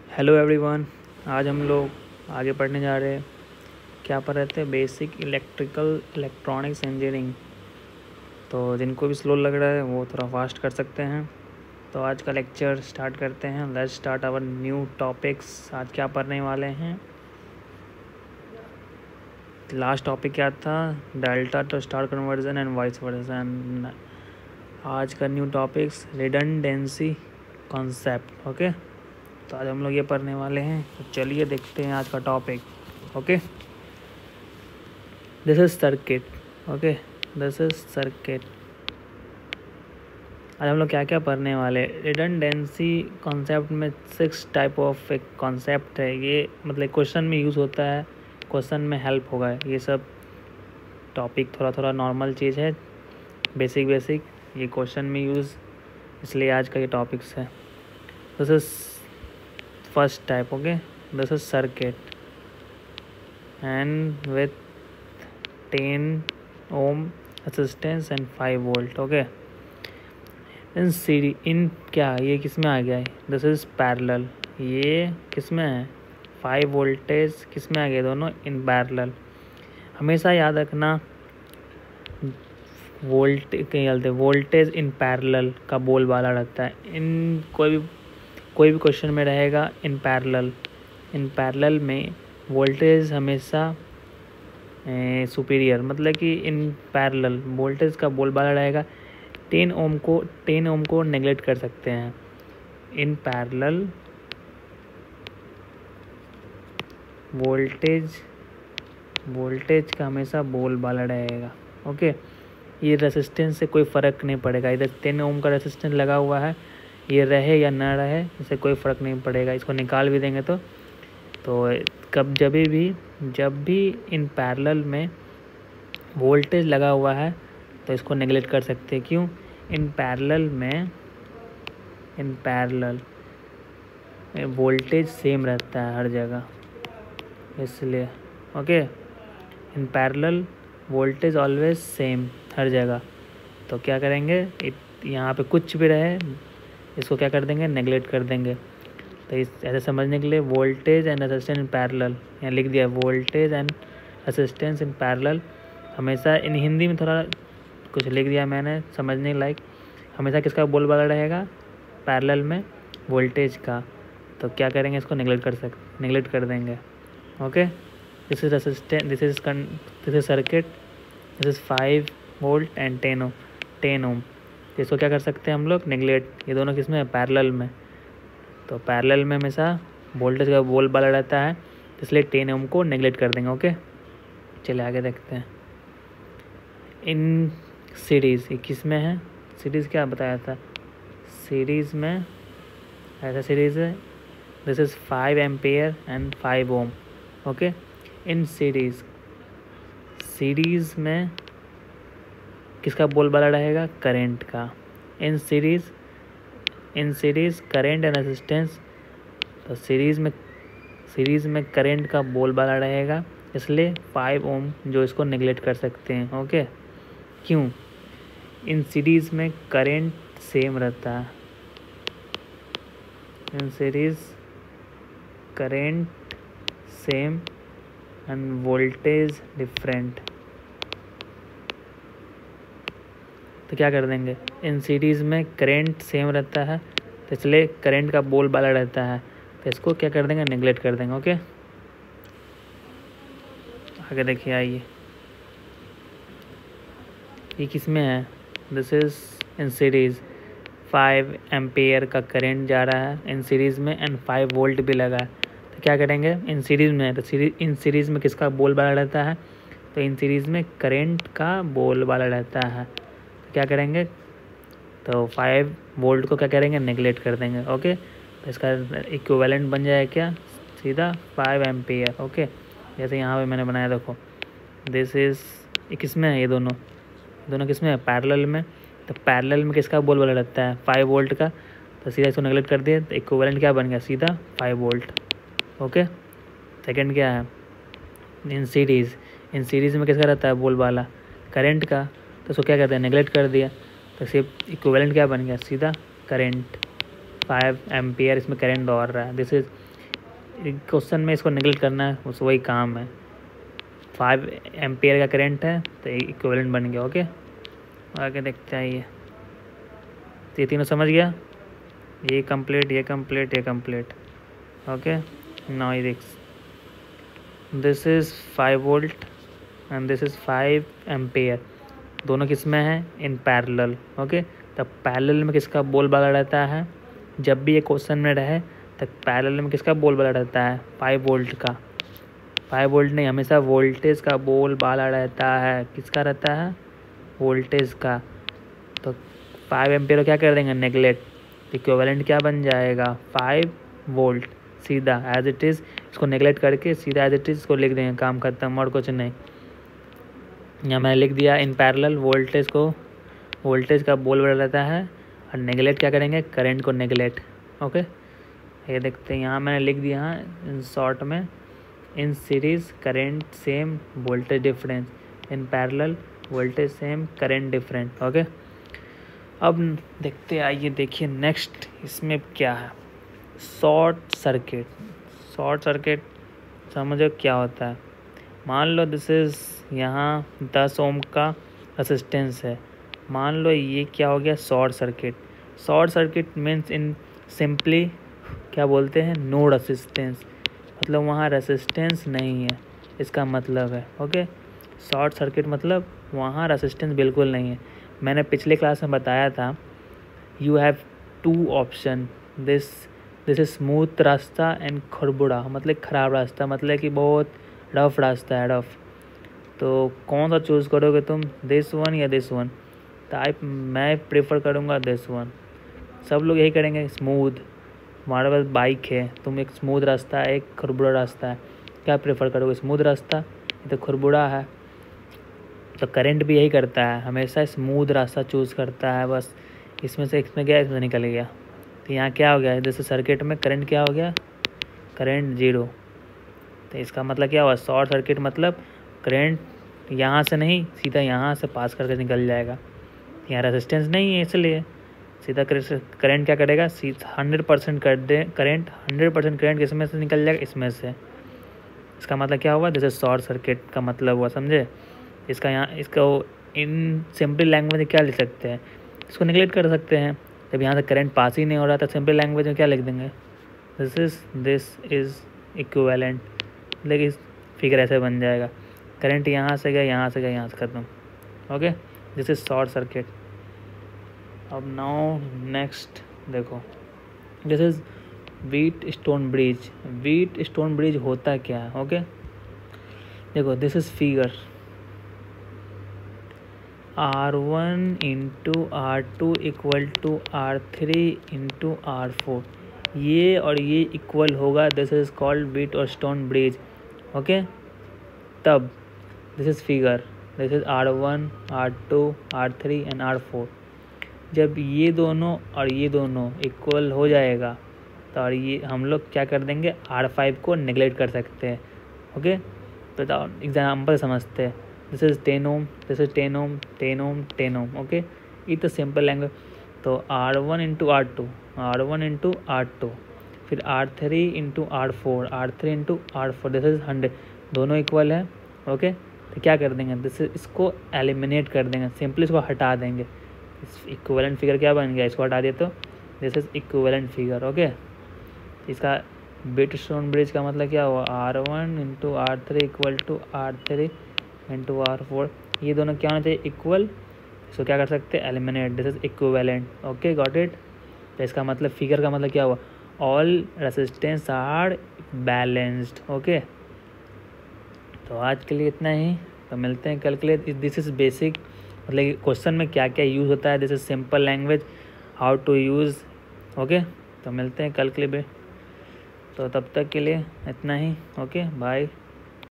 Hello everyone. आज हम लोग आगे पढ़ने जा रहे हैं। क्या पढ़ रहे थे? Basic electronics engineering. तो जिनको भी स्लो लग रहा है वो थोड़ा फास्ट कर सकते हैं। तो आज का लेक्चर स्टार्ट करते हैं। Let's start our new topics. आज क्या पढ़ने वाले हैं? लास्ट टॉपिक क्या था? Delta to star conversion and vice version. आज का new topics redundancy concept. Okay, तो आज हम लोग ये पढ़ने वाले हैं। तो चलिए देखते हैं आज का topic. Okay, this is circuit. Okay, this is circuit. आज हम लोग क्या क्या पढ़ने वाले? रिडंडेंसी कॉन्सेप्ट में 6 टाइप ऑफ एक कॉन्सेप्ट है। ये मतलब क्वेश्चन में यूज़ होता है, क्वेश्चन में हेल्प होगा। ये सब टॉपिक थोड़ा थोड़ा नॉर्मल चीज़ है, बेसिक ये क्वेश्चन में यूज़, इसलिए आज का ये टॉपिक्स है। This is first type. Okay, this is circuit and with 10 ohm resistance and 5 volt. Okay, इन क्या ये किस में आ गया है? This is parallel. ये किस में है? 5 वोल्टेज किस में आ गया? दोनों इन पैरेलल। हमेशा याद रखना, वोल्टेज इन पैरेलल का बोल बाला रहता है। इन कोई भी क्वेश्चन में रहेगा इन पैरेलल में वोल्टेज हमेशा सुपीरियर, मतलब कि इन पैरेलल वोल्टेज का बोलबाला रहेगा। 10 ओम को नेगलेक्ट कर सकते हैं। इन पैरेलल वोल्टेज का हमेशा बोलबाला रहेगा। ओके, ये रेसिस्टेंस से कोई फ़र्क नहीं पड़ेगा। इधर 10 ओम का रेसिस्टेंस लगा हुआ है, ये रहे या ना रहे इससे कोई फ़र्क नहीं पड़ेगा। इसको निकाल भी देंगे तो जब भी इन पैरेलल में वोल्टेज लगा हुआ है तो इसको नेगलेक्ट कर सकते हैं। क्यों? इन पैरेलल में वोल्टेज सेम रहता है हर जगह, इसलिए। Okay, in parallel voltage always same हर जगह। तो क्या करेंगे, यहाँ पे कुछ भी रहे इसको क्या कर देंगे? नेगलेक्ट कर देंगे। तो इस ऐसे समझने के लिए voltage and resistance in parallel यहाँ लिख दिया। Voltage and resistance in parallel हमेशा, इन हिंदी में थोड़ा कुछ लिख दिया मैंने समझने लायक। हमेशा किसका बोलबाला रहेगा? पैरेलल में वोल्टेज का। तो क्या करेंगे? इसको नेगलेक्ट कर देंगे। Okay, this is resistance, this is circuit, this is 5 volt and 10 ओम। इसको क्या कर सकते हैं हम लोग? नेगलेक्ट। ये दोनों किस में है? पैरेलल में। तो पैरेलल में हमेशा वोल्टेज का बोलबाला रहता है, इसलिए 10 ओम को नेगलेक्ट कर देंगे। ओके, चलिए आगे देखते हैं। इन सीरीज़ ये किस में है? सीरीज़ क्या बताया था? सीरीज़ में ऐसा सीरीज़ है, this is 5 ampere and 5 ohm. Okay, in series में किसका बोलबाला रहेगा? करंट का। In series current and resistance. तो सीरीज़ में करंट का बोलबाला रहेगा, इसलिए 5 ओम जो इसको नेगलेक्ट कर सकते हैं। ओके, क्यों? इन सीरीज़ में करंट सेम रहता है। In series current same and voltage different. तो क्या कर देंगे? इन सीरीज़ में करंट सेम रहता है, तो इसलिए करंट का बोलबाला रहता है, तो इसको क्या कर देंगे? नेगलेक्ट कर देंगे। ओके, आगे देखिए। आइए, ये किस में है? This is in series 5 ampere का करंट जा रहा है इन सीरीज़ में एंड 5 वोल्ट भी लगा है। तो क्या करेंगे? इन सीरीज़ में, तो इन सीरीज़ में किसका बोलबाला रहता है? तो इन सीरीज़ में करंट का बोलबाला रहता है। तो क्या करेंगे? तो 5 वोल्ट को क्या करेंगे? नेगलेक्ट कर देंगे। ओके, तो इसका इक्विवेलेंट बन जाएगा क्या? सीधा 5 एम्पेयर। ओके, जैसे यहाँ पे मैंने बनाया, देखो दिस इज़, ये किस में है? ये दोनों किस में है? पैरेलल में। तो पैरेलल में किसका बोलबाला रहता है? 5 वोल्ट का। तो सीधा इसको नेगलेक्ट कर दिए, तो इक्विवेलेंट क्या बन गया? सीधा 5 वोल्ट। ओके, सेकंड क्या है? इन सीरीज़ में किसका रहता है बोलबाला? करंट का। तो उसको क्या कहते हैं? नेगलेक्ट कर दिया, तो सिर्फ इक्विवेलेंट क्या बन गया? सीधा करंट 5 एम्पियर इसमें करंट दौड़ रहा है। दिस इज क्वेश्चन में इसको नेगलेक्ट करना है, उस वही काम है। 5 एम्पियर का करंट है तो इक्विवेलेंट बन गया। ओके, आगे देखते हैं। ये तीनों समझ गया, ये कंप्लीट, ये कंप्लीट, ये कंप्लीट। ओके, नाउ ये देख, this is 5 volt and this is 5 ampere, दोनों किस में है? In parallel. ओके, तब पैरेलल में किसका बोल बाला रहता है? जब भी ये क्वेश्चन में रहे तब पैरेलल में किसका बोल बाला रहता है? 5 वोल्ट का। 5 वोल्ट नहीं, हमेशा वोल्टेज का बोल बाला रहता है। किसका रहता है? वोल्टेज का। तो 5 एम्पियर को क्या कर देंगे? नेगलेक्ट। इक्विवेलेंट क्या बन जाएगा? 5 वोल्ट। सीधा एज इट इज़, इसको नेगलेक्ट करके सीधा एज इट इज़ इसको लिख देंगे, काम खत्म, और कुछ नहीं। यहाँ मैंने लिख दिया इन पैरेलल, वोल्टेज को, वोल्टेज का बोल बड़ा रहता है, और नेगलेक्ट क्या करेंगे? करंट को नेगलेक्ट। ओके, ये देखते हैं, यहाँ मैंने लिख दिया इन शॉर्ट में, in series current same voltage difference, in parallel voltage same current different. Okay, अब देखते आइए, देखिए नेक्स्ट इसमें क्या है? Short circuit. शॉर्ट सर्किट समझो क्या होता है। मान लो दिस इज़, यहाँ 10 ओम का रेसिस्टेंस है, मान लो ये क्या हो गया? Short circuit. Short circuit means in simply क्या बोलते हैं? नो रेसिस्टेंस, मतलब वहाँ रेसिस्टेंस नहीं है, इसका मतलब है। ओके, शॉर्ट सर्किट मतलब वहाँ रेसिस्टेंस बिल्कुल नहीं है। मैंने पिछले क्लास में बताया था, you have 2 option, this is smooth रास्ता एंड खरबुड़ा, मतलब ख़राब रास्ता, मतलब कि बहुत रफ रास्ता है, रफ। तो कौन सा चूज़ करोगे तुम? दिस वन या दिस वन? तो मैं प्रेफर करूँगा दिस वन। सब लोग यही करेंगे, स्मूथ। हमारे पास बाइक है, तुम एक स्मूथ रास्ता है, एक खरबुड़ा रास्ता है, क्या प्रेफर करोगे? स्मूथ रास्ता, ये तो खरबुड़ा है। तो करंट भी यही करता है, हमेशा स्मूथ रास्ता चूज़ करता है, बस इसमें से गया, इसमें निकल गया। तो यहाँ क्या हो गया? जैसे सर्किट में करंट क्या हो गया? करंट 0। तो इसका मतलब क्या हुआ? शॉर्ट सर्किट मतलब करंट यहाँ से नहीं, सीधा यहाँ से पास करके निकल जाएगा। यहाँ रेजिस्टेंस नहीं है, इसलिए सीधा करंट क्या करेगा? 100% करंट 100% करंट किसमें से निकल जाएगा? इसमें से। इसका मतलब क्या हुआ? जैसे शॉर्ट सर्किट का मतलब हुआ, समझे? इसका यहाँ, इसको इन सिंपल लैंग्वेज में क्या लिख सकते हैं? इसको निगलेक्ट कर सकते हैं। जब यहाँ से करंट पास ही नहीं हो रहा था, सिंपल लैंग्वेज में क्या लिख देंगे? दिस इज़ इक्विवेलेंट, लेकिन फिगर ऐसे बन जाएगा, करंट यहाँ से गया, यहाँ से गया, यहाँ से ख़त्म। Okay, this is short circuit. अब नाउ नेक्स्ट देखो, this is Wheatstone bridge. Wheatstone bridge होता क्या है? ओके, देखो, this is figure R1 into R2 equal to R3 into R4, ये और ये इक्वल होगा, दिस इज़ कॉल्ड व्हीट और स्टोन ब्रिज। ओके, तब this is figure, this is R1 R2 R3 and R4। जब ये दोनों और ये दोनों इक्वल हो जाएगा तो और ये हम लोग क्या कर देंगे? R5 को नेगलेक्ट कर सकते हैं। ओके, तो एग्जाम्पल समझते हैं। This is 10 ohm, this is 10 ohm, 10 ohm, 10 ohm. Okay, ये तो सिंपल लैंग्वेज। तो R1 into R2, R1 into R2, फिर R3 into R4, R3 into R4, this is 100, दोनों इक्वल है। ओके, तो क्या कर देंगे? दिस इसको एलिमिनेट कर देंगे, सिंपली इसको हटा देंगे। इक्विवेलेंट फिगर क्या बन गया? इसको हटा दिए तो this is equivalent figure. Okay, इसका व्हीट स्टोन ब्रिज का मतलब क्या हुआ? R1 into R3 equal to R3 into R4, ये दोनों क्या होना चाहिए? इक्वल। इसको क्या कर सकते हैं? Eliminate, this is equivalent. Okay, got it. तो इसका मतलब फिगर का मतलब क्या हुआ? All resistance are balanced. Okay, तो आज के लिए इतना ही, तो मिलते हैं कल के लिए। दिस इज़ बेसिक, मतलब क्वेश्चन में क्या क्या यूज़ होता है, this is simple language, how to use. Okay, तो मिलते हैं कल के लिए। तो तब तक के लिए इतना ही। Okay, bye.